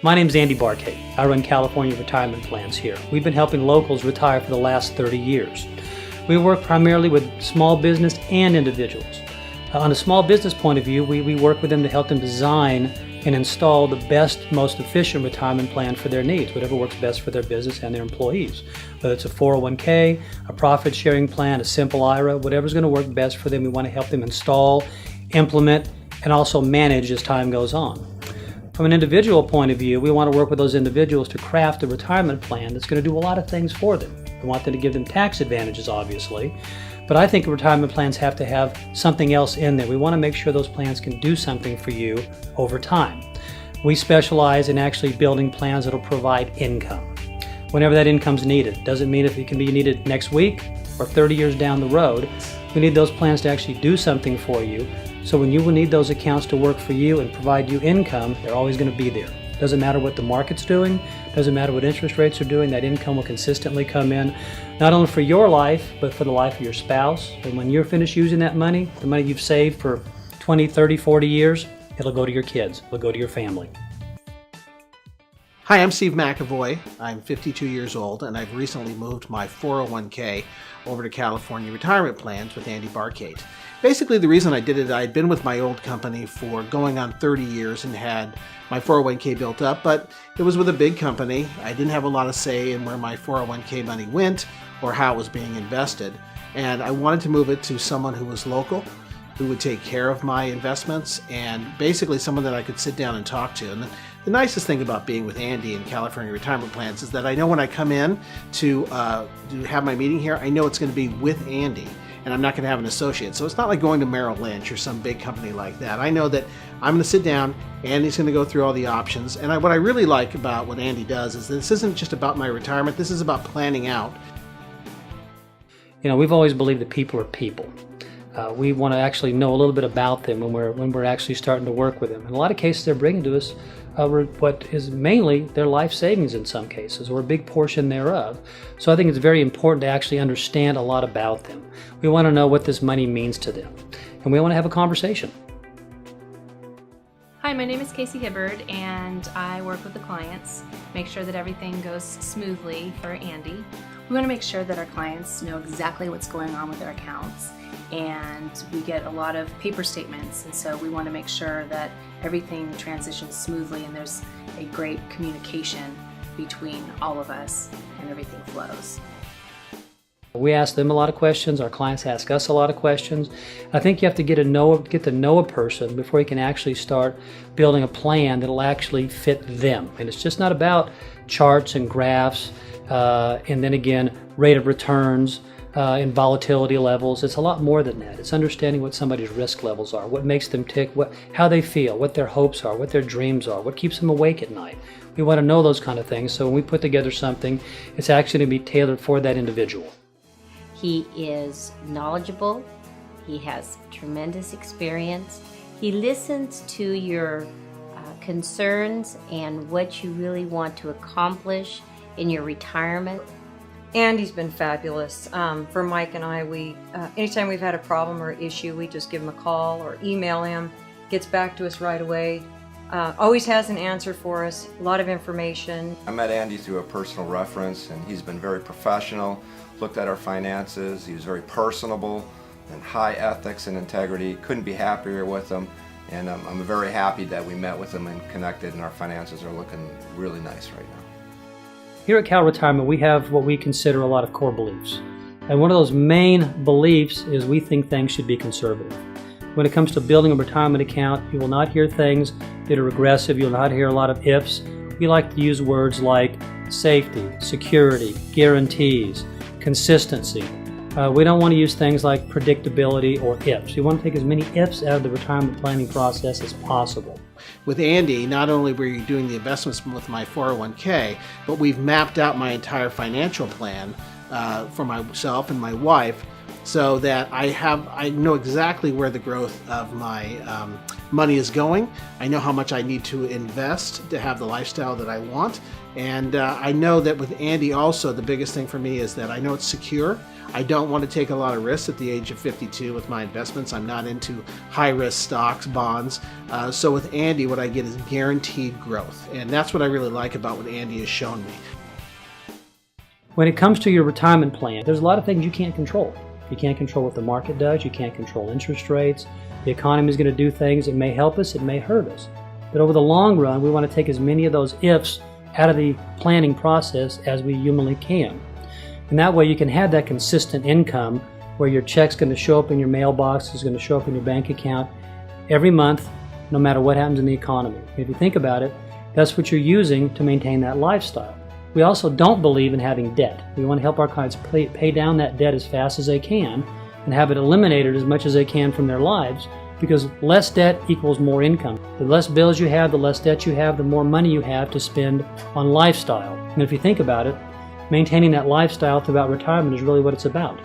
My name's Andy Barkate. I run California Retirement Plans here. We've been helping locals retire for the last 30 years. We work primarily with small business and individuals. On a small business point of view, we work with them to help them design and install the best, most efficient retirement plan for their needs, whatever works best for their business and their employees. Whether it's a 401k, a profit sharing plan, a simple IRA, whatever's going to work best for them, we want to help them install, implement, and also manage as time goes on. From an individual point of view, we want to work with those individuals to craft a retirement plan that's going to do a lot of things for them. We want them to give them tax advantages, obviously, but I think retirement plans have to have something else in there. We want to make sure those plans can do something for you over time. We specialize in actually building plans that will provide income whenever that income's needed. Doesn't mean if it can be needed next week or 30 years down the road. We need those plans to actually do something for you. So when you will need those accounts to work for you and provide you income, they're always going to be there. Doesn't matter what the market's doing, doesn't matter what interest rates are doing, that income will consistently come in, not only for your life, but for the life of your spouse. And when you're finished using that money, the money you've saved for 20, 30, 40 years, it'll go to your kids, it'll go to your family. Hi, I'm Steve McAvoy. I'm 52 years old, and I've recently moved my 401k over to California Retirement Plans with Andy Barkate. Basically, the reason I did it, I had been with my old company for going on 30 years and had my 401k built up, but it was with a big company. I didn't have a lot of say in where my 401k money went or how it was being invested, and I wanted to move it to someone who was local, who would take care of my investments, and basically someone that I could sit down and talk to. And the nicest thing about being with Andy in California Retirement Plans is that I know when I come in to have my meeting here, I know it's going to be with Andy, and I'm not going to have an associate. So it's not like going to Merrill Lynch or some big company like that. I know that I'm going to sit down, Andy's going to go through all the options, and what I really like about what Andy does is that this isn't just about my retirement, this is about planning out. You know, we've always believed that people are people. We want to actually know a little bit about them when we're actually starting to work with them. In a lot of cases, they're bringing to us what is mainly their life savings in some cases, or a big portion thereof. So I think it's very important to actually understand a lot about them. We want to know what this money means to them, and we want to have a conversation. Hi, my name is Casey Hibbard, and I work with the clients, make sure that everything goes smoothly for Andy. We want to make sure that our clients know exactly what's going on with their accounts, and we get a lot of paper statements, and so we want to make sure that everything transitions smoothly and there's a great communication between all of us and everything flows. We ask them a lot of questions, our clients ask us a lot of questions. I think you have to get to know a person before you can actually start building a plan that'll actually fit them. And it's just not about charts and graphs, and then again, rate of returns, and volatility levels. It's a lot more than that. It's understanding what somebody's risk levels are, what makes them tick, how they feel, what their hopes are, what their dreams are, what keeps them awake at night. We want to know those kind of things, so when we put together something, it's actually going to be tailored for that individual. He is knowledgeable, he has tremendous experience, he listens to your concerns and what you really want to accomplish in your retirement. Andy's been fabulous. For Mike and I, anytime we've had a problem or issue, we just give him a call or email him, gets back to us right away. Always has an answer for us, a lot of information. I met Andy through a personal reference, and he's been very professional, looked at our finances, he was very personable and high ethics and integrity. Couldn't be happier with him, and I'm very happy that we met with him and connected, and our finances are looking really nice right now. Here at Cal Retirement, we have what we consider a lot of core beliefs. And one of those main beliefs is we think things should be conservative. When it comes to building a retirement account, you will not hear things that are aggressive. You'll not hear a lot of ifs. We like to use words like safety, security, guarantees, consistency. We don't want to use things like predictability or ifs. We want to take as many ifs out of the retirement planning process as possible. With Andy, not only were you doing the investments with my 401k, but we've mapped out my entire financial plan for myself and my wife, so that I know exactly where the growth of my money is going. I know how much I need to invest to have the lifestyle that I want. And I know that with Andy also, the biggest thing for me is that I know it's secure. I don't want to take a lot of risks at the age of 52 with my investments. I'm not into high-risk stocks, bonds. So with Andy, what I get is guaranteed growth. And that's what I really like about what Andy has shown me. When it comes to your retirement plan, there's a lot of things you can't control. You can't control what the market does. You can't control interest rates. The economy is going to do things. It may help us. It may hurt us. But over the long run, we want to take as many of those ifs out of the planning process as we humanly can. And that way you can have that consistent income where your check's going to show up in your mailbox, it's going to show up in your bank account every month, no matter what happens in the economy. If you think about it, that's what you're using to maintain that lifestyle. We also don't believe in having debt. We want to help our clients pay down that debt as fast as they can and have it eliminated as much as they can from their lives, because less debt equals more income. The less bills you have, the less debt you have, the more money you have to spend on lifestyle. And if you think about it, maintaining that lifestyle throughout retirement is really what it's about.